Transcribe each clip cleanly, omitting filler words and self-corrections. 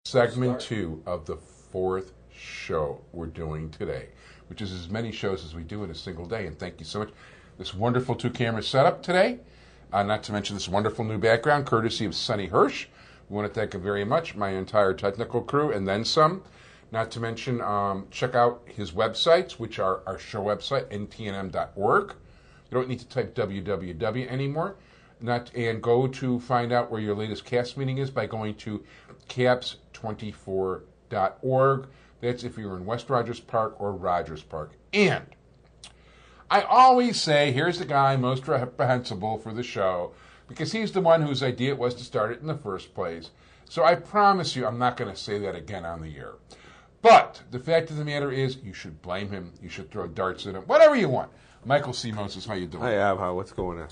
Segment two of the fourth show we're doing today, which is as many shows as we do in a single day. And thank you so much. This wonderful two-camera setup today, not to mention this wonderful new background, courtesy of Sonny Hersh. We want to thank him very much, my entire technical crew, and then some. Not to mention, check out his websites, which are our show website, ntnm.org. You don't need to type www anymore. And go to find out where your latest cast meeting is by going to caps24.org. That's if you're in West Rogers Park or Rogers Park. And I always say, here's the guy most reprehensible for the show, because he's the one whose idea it was to start it in the first place. So I promise you, I'm not going to say that again on the air. But the fact of the matter is, you should blame him. You should throw darts at him. Whatever you want. Michael C. Moses, how you doing? Hi, Ab. What's going on?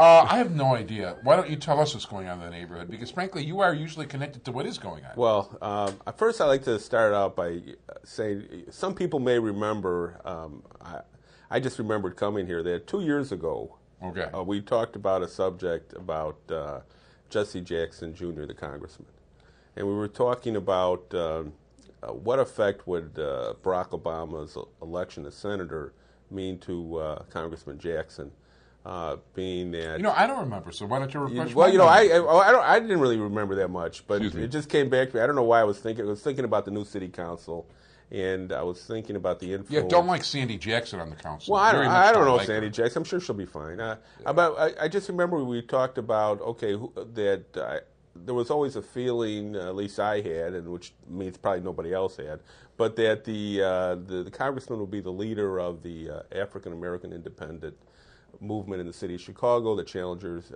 I have no idea. Why don't you tell us what's going on in the neighborhood? Because, frankly, you are usually connected to what is going on. Well, first I'd like to start out by saying some people may remember, I just remembered coming here, that 2 years ago, we talked about a subject about Jesse Jackson, Jr., the congressman. And we were talking about what effect would Barack Obama's election as senator mean to Congressman Jackson. Being that I don't remember. So why don't you refresh? Well, I didn't really remember that much, but it just came back to me. I don't know why I was thinking. I was thinking about the new city council, and I was thinking about the influence. Yeah, don't like Sandy Jackson on the council. Well, I don't know like Sandy Jackson. I'm sure she'll be fine. I just remember we talked about that there was always a feeling, at least I had, and which means probably nobody else had, but that the congressman would be the leader of the African American independent movement in the city of Chicago, the challengers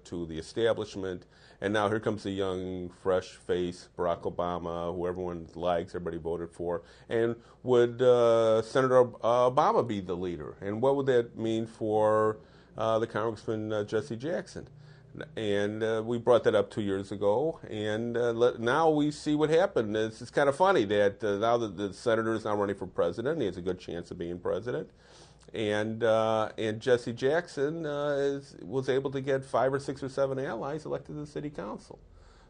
to the establishment. And now here comes the young, fresh face, Barack Obama, who everyone likes, everybody voted for. And would Senator Obama be the leader? And what would that mean for the Congressman Jesse Jackson? And we brought that up 2 years ago, and now we see what happened. It's kind of funny that now that the senator is now running for president, he has a good chance of being president. And Jesse Jackson was able to get 5 or 6 or 7 allies elected to the city council.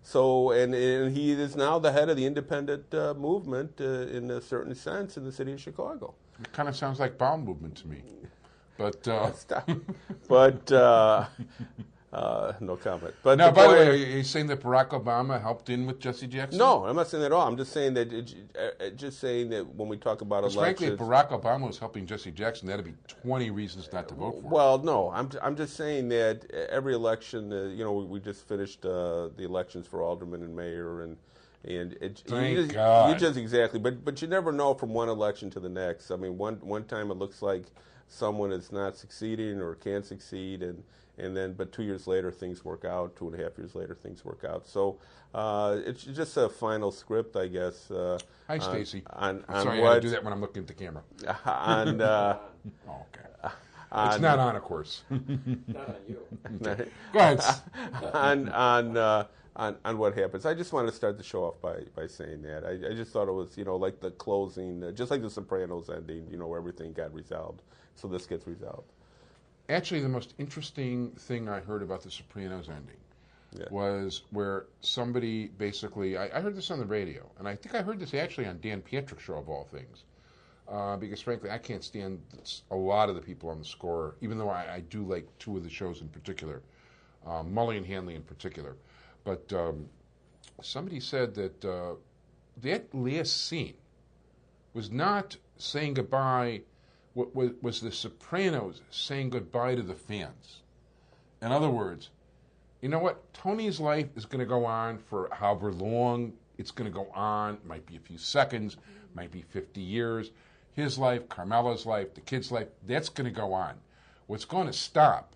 So, and he is now the head of the independent movement in a certain sense in the city of Chicago. It kind of sounds like bowel movement to me. But no comment. But now, by the way, are you saying that Barack Obama helped in with Jesse Jackson? No, I'm not saying that at all. I'm just saying that when we talk about elections, frankly, if Barack Obama was helping Jesse Jackson, that'd be 20 reasons not to vote for him. Well, no, I'm just saying that every election, we just finished the elections for alderman and mayor, and Thank God. You just exactly, but you never know from one election to the next. I mean, one time it looks like someone is not succeeding or can't succeed, but 2 years later things work out. 2.5 years later things work out. So it's just a final script, I guess. Hi, Stacy. Sorry, I gotta do that when I'm looking at the camera. Okay. It's not on, of course. Not on you. Go ahead. On what happens. I just want to start the show off by saying that. I just thought it was, like the closing, just like the Sopranos ending, where everything got resolved. So this gets resolved. Actually, the most interesting thing I heard about the Sopranos ending was where somebody basically, I heard this on the radio, and I think I heard this actually on Dan Patrick's show of all things, because frankly I can't stand a lot of the people on the score, even though I do like 2 of the shows in particular, Mully and Hanley in particular. But somebody said that that last scene was not saying goodbye, was the Sopranos saying goodbye to the fans. In other words, you know what? Tony's life is going to go on for however long it's going to go on. It might be a few seconds, might be 50 years. His life, Carmela's life, the kid's life, that's going to go on. What's going to stop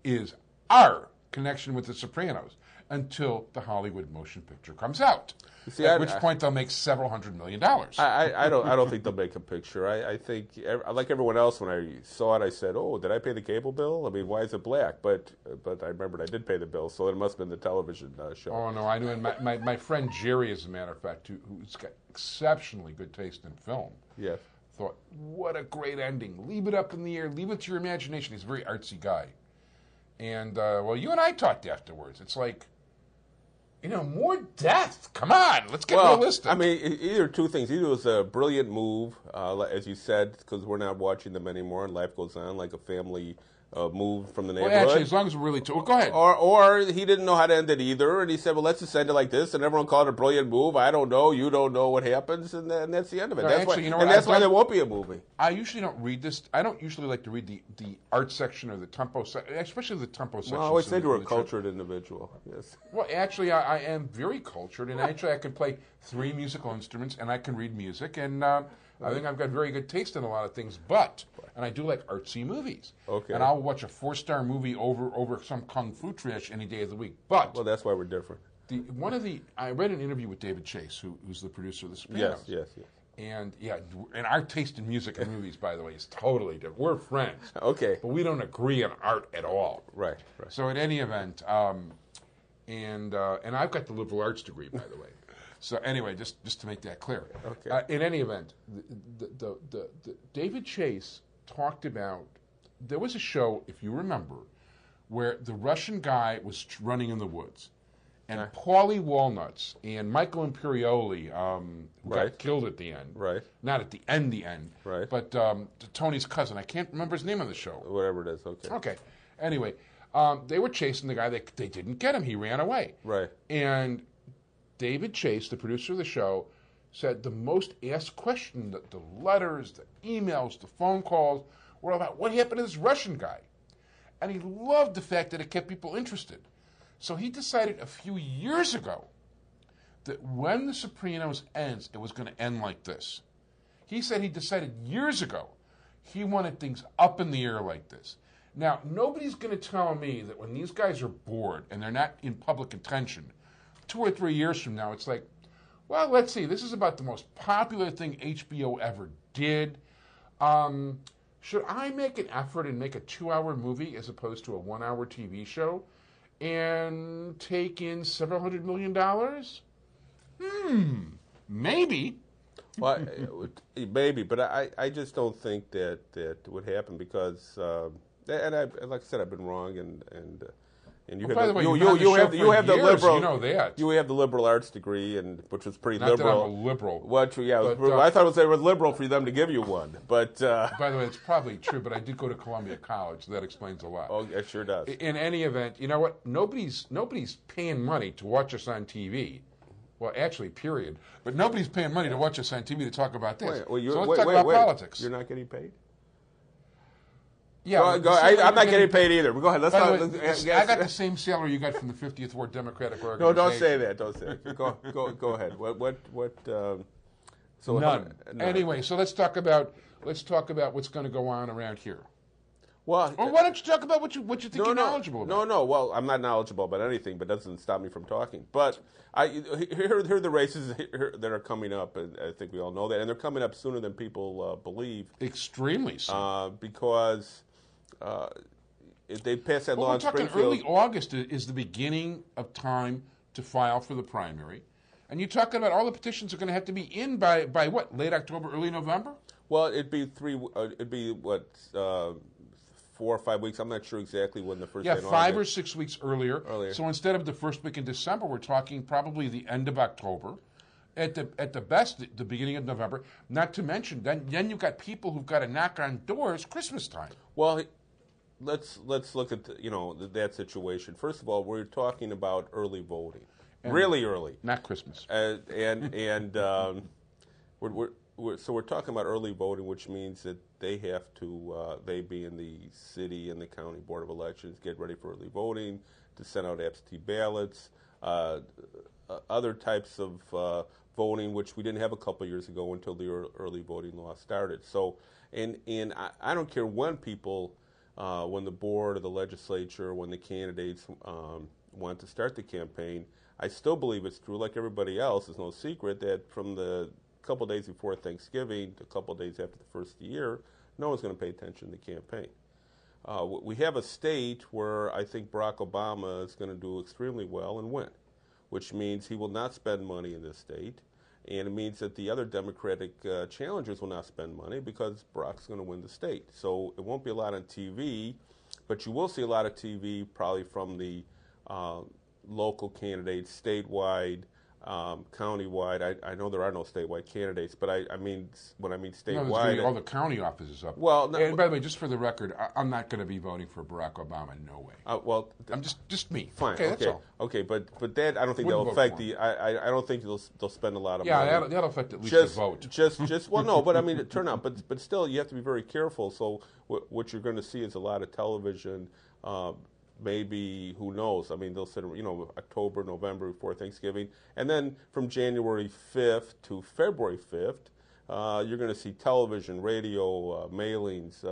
is our connection with the Sopranos until the Hollywood motion picture comes out. At which point they'll make several $100 million. I don't think they'll make a picture. I think, like everyone else, when I saw it, I said, "Oh, did I pay the cable bill? I mean, why is it black?" But I remembered I did pay the bill, so it must have been the television show. Oh no, I knew. And my friend Jerry, as a matter of fact, who's got exceptionally good taste in film, thought, "What a great ending! Leave it up in the air. Leave it to your imagination." He's a very artsy guy, and well, you and I talked afterwards. It's like, more death. Come on, let's get realistic. I mean, either two things. Either it was a brilliant move, as you said, because we're not watching them anymore and life goes on, like a family move from the neighborhood. Well, actually, as long as we're really... go ahead. Or he didn't know how to end it either, and he said, well, let's just end it like this, and everyone called it a brilliant move. I don't know. You don't know what happens, and that's the end of it. No, that's actually, why, that's why there won't be a movie. I usually don't read this. I don't usually like to read the art section or the tempo section, especially the tempo section. Well, I always said you were a cultured individual. Yes. Well, actually, I am very cultured, and actually I can play 3 musical instruments, and I can read music, and I think I've got very good taste in a lot of things, and I do like artsy movies. Okay. And I'll watch a 4-star movie over some kung fu trash any day of the week. But well, that's why we're different. I read an interview with David Chase, who's the producer of The Sopranos. Yes. And our taste in music and movies, by the way, is totally different. We're friends. Okay. But we don't agree on art at all. Right. So in any event, and I've got the liberal arts degree, by the way. So anyway, just to make that clear. Okay. In any event, the David Chase talked about, there was a show, if you remember, where the Russian guy was running in the woods. And Paulie Walnuts and Michael Imperioli got killed at the end. Right. Not at the end. Right. But Tony's cousin. I can't remember his name on the show. Whatever it is, okay. Okay. Anyway, they were chasing the guy. They didn't get him. He ran away. Right. And David Chase, the producer of the show, said the most asked question, the letters, the emails, the phone calls, were about what happened to this Russian guy. And he loved the fact that it kept people interested. So he decided a few years ago that when The Sopranos ends, it was going to end like this. He said he decided years ago he wanted things up in the air like this. Now, nobody's going to tell me that when these guys are bored and they're not in public attention, 2 or 3 years from now, it's like, well, let's see, this is about the most popular thing HBO ever did. Should I make an effort and make a 2-hour movie as opposed to a 1-hour TV show and take in several $100 million? Maybe. Well, maybe, but I just don't think that would happen because, like I said, I've been wrong, and you have the liberal, you know that. You have the liberal arts degree, which was pretty Not liberal. That I'm a liberal. What? Yeah, I thought it was liberal for them to give you one, but. By the way, it's probably true, but I did go to Columbia College, so that explains a lot. Oh, it sure does. In any event, you know what? Nobody's paying money to watch us on TV. Well, actually, period. But nobody's paying money to watch us on TV to talk about this. So let's talk about politics. You're not getting paid? Yeah, I'm not getting paid either. But go ahead. Let's talk. I got the same salary you got from the 50th Ward Democratic Organization. No, don't say that. Don't say that. Go ahead. What? So none. Anyway, so let's talk about what's going to go on around here. Well, or why don't you talk about what you think you're knowledgeable about? No. Well, I'm not knowledgeable about anything, but that doesn't stop me from talking. But here are the races that are coming up, and I think we all know that, and they're coming up sooner than people believe. Extremely soon. Because if they pass that law in Springfield. We're talking early August is the beginning of time to file for the primary. And you're talking about all the petitions are going to have to be in by what? Late October, early November? Well, it'd be 4 or 5 weeks. I'm not sure exactly when the first day in August. 5 or 6 weeks earlier. So instead of the first week in December, we're talking probably the end of October. At the best, the beginning of November. Not to mention, then you've got people who've got to knock on doors Christmas time. Well, let's look at that situation. First of all, we're talking about early voting, really early, not Christmas. We're talking about early voting, which means that they have to, they being the city and the county board of elections, get ready for early voting, to send out absentee ballots, other types of voting, which we didn't have a couple years ago until the early voting law started. So, and I don't care when people, when the board or the legislature, when the candidates want to start the campaign, I still believe it's true, like everybody else. It's no secret that from the couple days before Thanksgiving to a couple days after the first year, no one's going to pay attention to the campaign. We have a state where I think Barack Obama is going to do extremely well and win, which means he will not spend money in this state, and it means that the other Democratic challengers will not spend money because Barack's going to win the state. So it won't be a lot on TV, but you will see a lot of TV probably from the local candidates, statewide, countywide. I know there are no statewide candidates, but I mean, when I mean statewide, all the county offices up. Well, no, and by the way, just for the record, I'm not going to be voting for Barack Obama. No way. Well, I'm just me. Fine. Okay, that's all. Okay, but that I don't think that'll affect the. I don't think they'll spend a lot of money. Yeah, that'll affect at least the vote. Just well, no, but I mean, turnout. But still, you have to be very careful. So what you're going to see is a lot of television. Maybe, who knows? I mean, they'll sit, October, November before Thanksgiving. And then from January 5th to February 5th, you're going to see television, radio, mailings.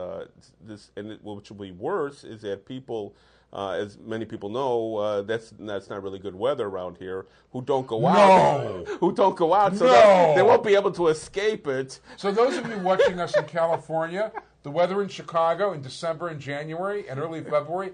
Which will be worse is that people, as many people know, that's not really good weather around here, who don't go out. Who don't go out, so they won't be able to escape it. So those of you watching us in California, the weather in Chicago in December and January and early February,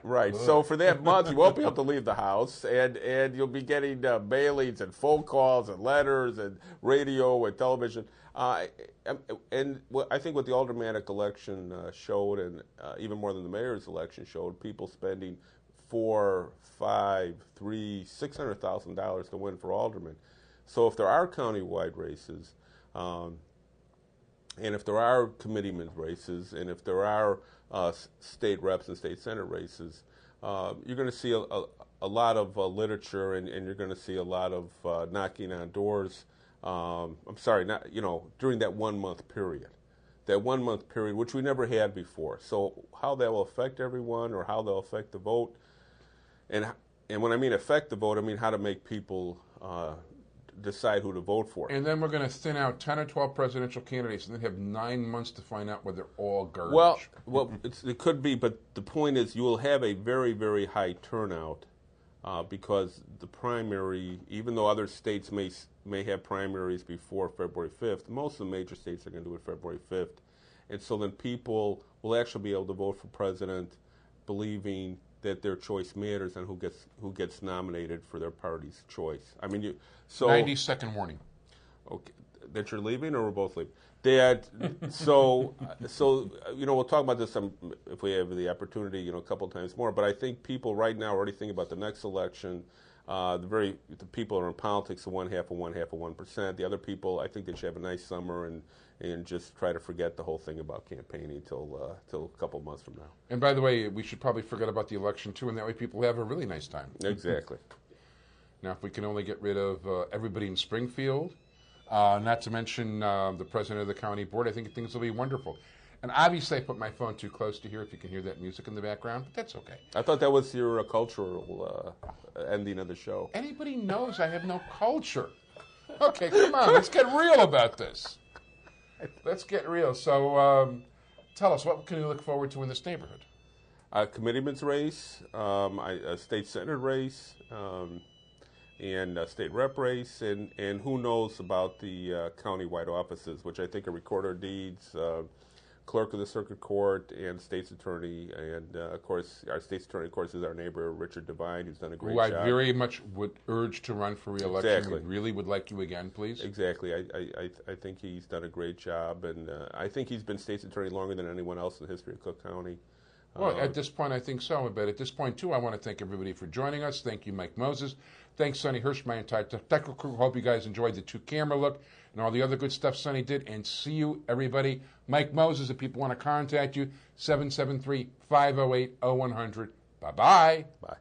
right. Good. So for that month, you won't be able to leave the house, and you'll be getting mailings and phone calls and letters and radio and television. And I think what the aldermanic election showed, and even more than the mayor's election showed, people spending $400,000, $500,000, $300,000, $600,000 to win for alderman. So if there are countywide races, and if there are committeeman races, and if there are state reps and state senate races, you're going to see a lot of literature, and you're going to see a lot of knocking on doors. During that 1 month period. That 1 month period, which we never had before. So how that will affect everyone, or how they'll affect the vote, and when I mean affect the vote, I mean how to make people decide who to vote for. And then we're going to thin out 10 or 12 presidential candidates and then have 9 months to find out whether they're all garbage. Well, it could be, but the point is you will have a very, very high turnout because the primary, even though other states may have primaries before February 5th, most of the major states are going to do it February 5th. And so then people will actually be able to vote for president believing that their choice matters and who gets nominated for their party's choice. I mean, 90-second warning. Okay, that you're leaving, or we're both leaving. So we'll talk about this if we have the opportunity, a couple of times more. But I think people right now are already thinking about the next election. The people who are in politics, the one half of 1%. The other people, I think they should have a nice summer and just try to forget the whole thing about campaigning till a couple of months from now. And by the way, we should probably forget about the election too, and that way people have a really nice time. Exactly. Now, if we can only get rid of everybody in Springfield, not to mention the president of the county board, I think things will be wonderful. And obviously, I put my phone too close to here if you can hear that music in the background, but that's okay. I thought that was your cultural ending of the show. Anybody knows I have no culture. Okay, come on, let's get real about this. Let's get real. So tell us, what can we look forward to in this neighborhood? A committeeman's race, a state senate race, and a state rep race, and who knows about the county-wide offices, which I think are recorder of deeds, clerk of the circuit court, and state's attorney. And, of course, our state's attorney, of course, is our neighbor, Richard Devine, who's done a great job. Who I very much would urge to run for re-election. Exactly. We really would like you again, please. Exactly. I think he's done a great job, and I think he's been state's attorney longer than anyone else in the history of Cook County. Well, at this point, I think so. But at this point, too, I want to thank everybody for joining us. Thank you, Mike Moses. Thanks, Sonny Hersh, my entire technical crew. Hope you guys enjoyed the two-camera look and all the other good stuff Sonny did. And see you, everybody. Mike Moses, if people want to contact you, 773-508-0100. Bye-bye. Bye.